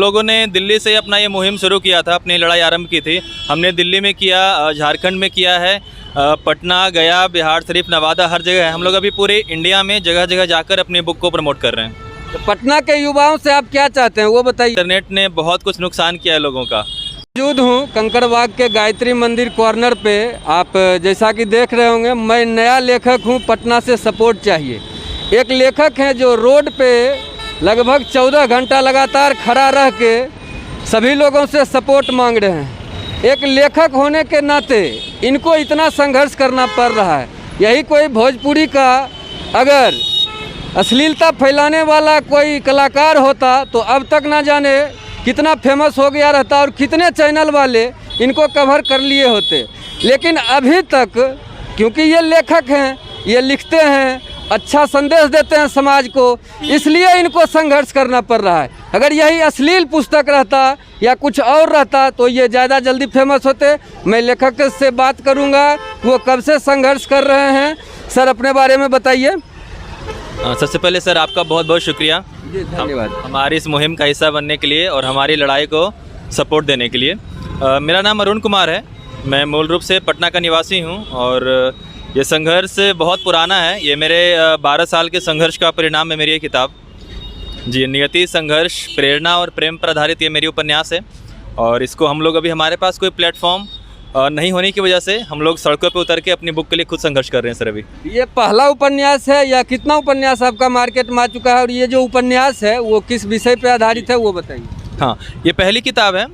लोगों ने दिल्ली से अपना ये मुहिम शुरू किया था, अपनी लड़ाई आरंभ की थी। हमने दिल्ली में किया, झारखंड में किया है, पटना, गया, बिहार शरीफ, नवादा, हर जगह है। हम लोग अभी पूरे इंडिया में जगह जगह जाकर अपनी बुक को प्रमोट कर रहे हैं। तो पटना के युवाओं से आप क्या चाहते हैं वो बताइए। इंटरनेट ने बहुत कुछ नुकसान किया है लोगों का। मौजूद हूँ कंकड़बाग के गायत्री मंदिर कॉर्नर पे। आप जैसा कि देख रहे होंगे, मैं नया लेखक हूँ, पटना से सपोर्ट चाहिए। एक लेखक हैं जो रोड पे लगभग 14 घंटा लगातार खड़ा रह के सभी लोगों से सपोर्ट मांग रहे हैं। एक लेखक होने के नाते इनको इतना संघर्ष करना पड़ रहा है। यही कोई भोजपुरी का अगर अश्लीलता फैलाने वाला कोई कलाकार होता तो अब तक ना जाने कितना फेमस हो गया रहता और कितने चैनल वाले इनको कवर कर लिए होते। लेकिन अभी तक क्योंकि ये लेखक हैं, ये लिखते हैं, अच्छा संदेश देते हैं समाज को, इसलिए इनको संघर्ष करना पड़ रहा है। अगर यही अश्लील पुस्तक रहता या कुछ और रहता तो ये ज़्यादा जल्दी फेमस होते। मैं लेखक से बात करूँगा, वो कब से संघर्ष कर रहे हैं। सर, अपने बारे में बताइए। सबसे पहले सर आपका बहुत बहुत शुक्रिया, धन्यवाद हमारी इस मुहिम का हिस्सा बनने के लिए और हमारी लड़ाई को सपोर्ट देने के लिए। मेरा नाम अरुण कुमार है, मैं मूल रूप से पटना का निवासी हूँ और ये संघर्ष बहुत पुराना है। ये मेरे 12 साल के संघर्ष का परिणाम है मेरी ये किताब। जी, नियति, संघर्ष, प्रेरणा और प्रेम पर आधारित ये मेरी उपन्यास है। और इसको हम लोग अभी, हमारे पास कोई प्लेटफॉर्म नहीं होने की वजह से हम लोग सड़कों पे उतर के अपनी बुक के लिए खुद संघर्ष कर रहे हैं। सर, अभी ये पहला उपन्यास है या कितना उपन्यास आपका मार्केट में आ चुका है, और ये जो उपन्यास है वो किस विषय पे आधारित है वो बताइए। हाँ, ये पहली किताब है,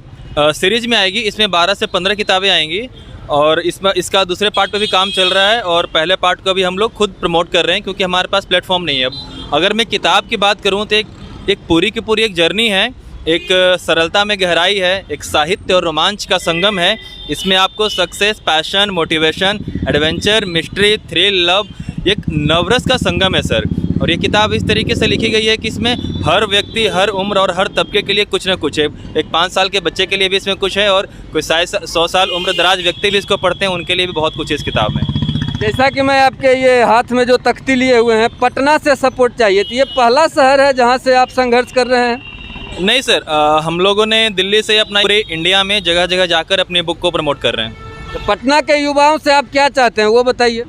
सीरीज में आएगी। इसमें 12 से 15 किताबें आएंगी और इसमें इसका दूसरे पार्ट पे भी काम चल रहा है और पहले पार्ट को भी हम लोग खुद प्रमोट कर रहे हैं क्योंकि हमारे पास प्लेटफॉर्म नहीं है। अब अगर मैं किताब की बात करूँ तो एक पूरी की पूरी एक जर्नी है, एक सरलता में गहराई है, एक साहित्य और रोमांच का संगम है। इसमें आपको success, passion, motivation, adventure, mystery, thrill, love, एक नवरस का संगम है सर। और ये किताब इस तरीके से लिखी गई है कि इसमें हर व्यक्ति, हर उम्र और हर तबके के लिए कुछ ना कुछ है। एक 5 साल के बच्चे के लिए भी इसमें कुछ है और कोई 100 साल उम्र दराज व्यक्ति भी इसको पढ़ते हैं, उनके लिए भी बहुत कुछ है इस किताब में। जैसा कि मैं आपके ये हाथ में जो तख्ती लिए हुए हैं, पटना से सपोर्ट चाहिए, तो ये पहला शहर है जहाँ से आप संघर्ष कर रहे हैं? नहीं सर, हम लोगों ने दिल्ली से अपना पूरे इंडिया में जगह जगह जाकर अपनी बुक को प्रमोट कर रहे हैं। तो पटना के युवाओं से आप क्या चाहते हैं वो बताइए।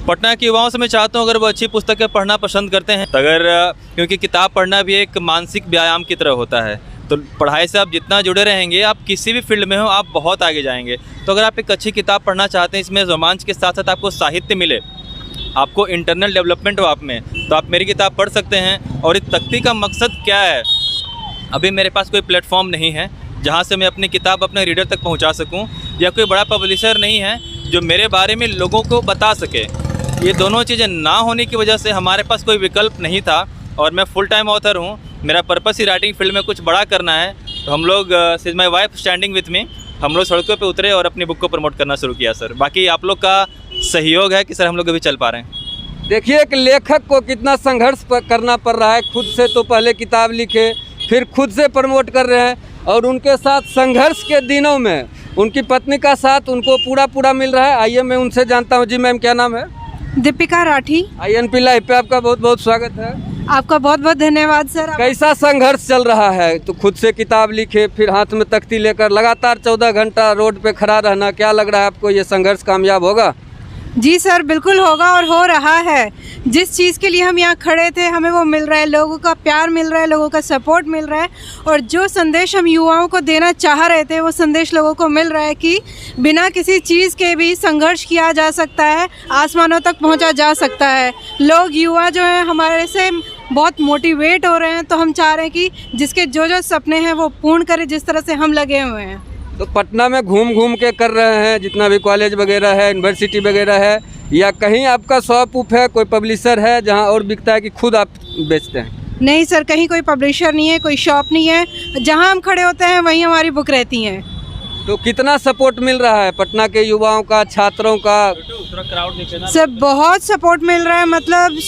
पटना के युवाओं से मैं चाहता हूँ अगर वो अच्छी पुस्तकें पढ़ना पसंद करते हैं, अगर क्योंकि किताब पढ़ना भी एक मानसिक व्यायाम की तरह होता है, तो पढ़ाई से आप जितना जुड़े रहेंगे, आप किसी भी फील्ड में हो, आप बहुत आगे जाएंगे। तो अगर आप एक अच्छी किताब पढ़ना चाहते हैं, इसमें रोमांच के साथ साथ आपको साहित्य मिले, आपको इंटरनल डेवलपमेंट हो आप में, तो आप मेरी किताब पढ़ सकते हैं। और इस तख्ती का मकसद क्या है, अभी मेरे पास कोई प्लेटफॉर्म नहीं है जहाँ से मैं अपनी किताब अपने रीडर तक पहुँचा सकूँ, या कोई बड़ा पब्लिशर नहीं है जो मेरे बारे में लोगों को बता सके। ये दोनों चीज़ें ना होने की वजह से हमारे पास कोई विकल्प नहीं था। और मैं फुल टाइम ऑथर हूँ, मेरा पर्पस ही राइटिंग फील्ड में कुछ बड़ा करना है। तो हम लोग, सिज my wife standing with me, हम लोग सड़कों पे उतरे और अपनी बुक को प्रमोट करना शुरू किया सर। बाकी आप लोग का सहयोग है कि सर हम लोग अभी चल पा रहे हैं। देखिए, एक लेखक को कितना संघर्ष करना पड़ रहा है। खुद से तो पहले किताब लिखे, फिर खुद से प्रमोट कर रहे हैं, और उनके साथ संघर्ष के दिनों में उनकी पत्नी का साथ उनको पूरा मिल रहा है। आइए मैं उनसे जानता हूँ। जी मैम, क्या नाम है? दीपिका राठी। INP लाइव पे आपका बहुत बहुत स्वागत है। आपका बहुत बहुत धन्यवाद सर। कैसा संघर्ष चल रहा है? तो खुद से किताब लिखे, फिर हाथ में तख्ती लेकर लगातार 14 घंटा रोड पे खड़ा रहना, क्या लग रहा है आपको, ये संघर्ष कामयाब होगा? जी सर, बिल्कुल होगा और हो रहा है। जिस चीज़ के लिए हम यहाँ खड़े थे हमें वो मिल रहा है, लोगों का प्यार मिल रहा है, लोगों का सपोर्ट मिल रहा है। और जो संदेश हम युवाओं को देना चाह रहे थे वो संदेश लोगों को मिल रहा है कि बिना किसी चीज़ के भी संघर्ष किया जा सकता है, आसमानों तक पहुँचा जा सकता है। लोग, युवा जो हैं हमारे से बहुत मोटिवेट हो रहे हैं। तो हम चाह रहे हैं कि जिसके जो सपने हैं वो पूर्ण करें, जिस तरह से हम लगे हुए हैं। तो पटना में घूम के कर रहे हैं, जितना भी कॉलेज वगैरह है, यूनिवर्सिटी वगैरह है, या कहीं आपका शॉप उप है, कोई पब्लिशर है जहां और बिकता है कि खुद आप बेचते हैं? नहीं सर, कहीं कोई पब्लिशर नहीं है, कोई शॉप नहीं है। जहां हम खड़े होते हैं वहीं हमारी बुक रहती हैं। तो कितना सपोर्ट मिल रहा है पटना के युवाओं का, छात्रों का? सर बहुत सपोर्ट मिल रहा है। मतलब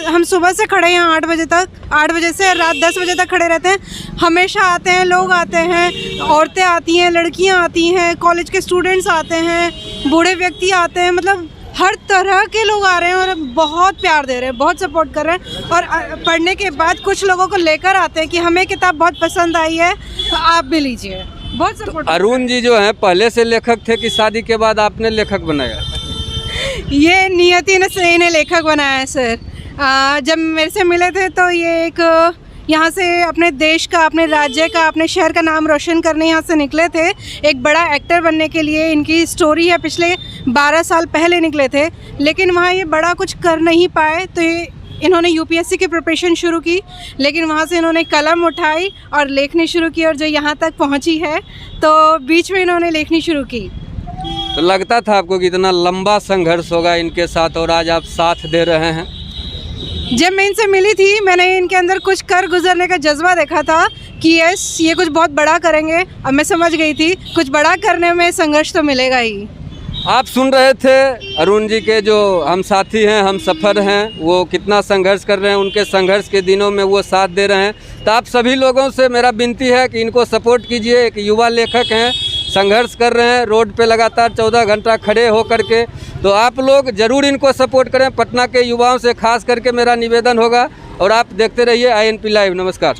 हम सुबह से खड़े हैं 8 बजे तक, 8 बजे से रात 10 बजे तक खड़े रहते हैं। हमेशा आते हैं, लोग आते हैं, औरतें आती हैं, लड़कियां आती हैं, कॉलेज के स्टूडेंट्स आते हैं, बूढ़े व्यक्ति आते हैं। मतलब हर तरह के लोग आ रहे हैं और बहुत प्यार दे रहे हैं, बहुत सपोर्ट कर रहे हैं। और पढ़ने के बाद कुछ लोगों को लेकर आते हैं कि हमें किताब बहुत पसंद आई है तो आप भी लीजिए, बहुत सपोर्ट। अरुण जी जो हैं पहले से लेखक थे कि शादी के बाद आपने लेखक बनाया? ये नियति ने से इन्हें लेखक बनाया है सर। जब मेरे से मिले थे तो ये एक यहाँ से अपने देश का, अपने राज्य का, अपने शहर का नाम रोशन करने यहाँ से निकले थे। एक बड़ा एक्टर बनने के लिए इनकी स्टोरी है, पिछले 12 साल पहले निकले थे, लेकिन वहाँ ये बड़ा कुछ कर नहीं पाए तो इन्होंने यूपीएससी की प्रिपरेशन शुरू की, लेकिन वहाँ से इन्होंने कलम उठाई और लेखनी शुरू की और जो यहाँ तक पहुँची है तो बीच में इन्होंने लेखनी शुरू की। तो लगता था आपको कि इतना लंबा संघर्ष होगा इनके साथ और आज आप साथ दे रहे हैं? जब मैं इनसे मिली थी मैंने इनके अंदर कुछ कर गुजरने का जज्बा देखा था कि यस ये कुछ बहुत बड़ा करेंगे। अब मैं समझ गई थी कुछ बड़ा करने में संघर्ष तो मिलेगा ही। आप सुन रहे थे अरुण जी के जो हम साथी हैं, हम सफ़र हैं, वो कितना संघर्ष कर रहे हैं, उनके संघर्ष के दिनों में वो साथ दे रहे हैं। तो आप सभी लोगों से मेरा विनती है कि इनको सपोर्ट कीजिए। एक युवा लेखक हैं, संघर्ष कर रहे हैं, रोड पे लगातार 14 घंटा खड़े हो करके, तो आप लोग ज़रूर इनको सपोर्ट करें। पटना के युवाओं से खास करके मेरा निवेदन होगा और आप देखते रहिए INP लाइव। नमस्कार।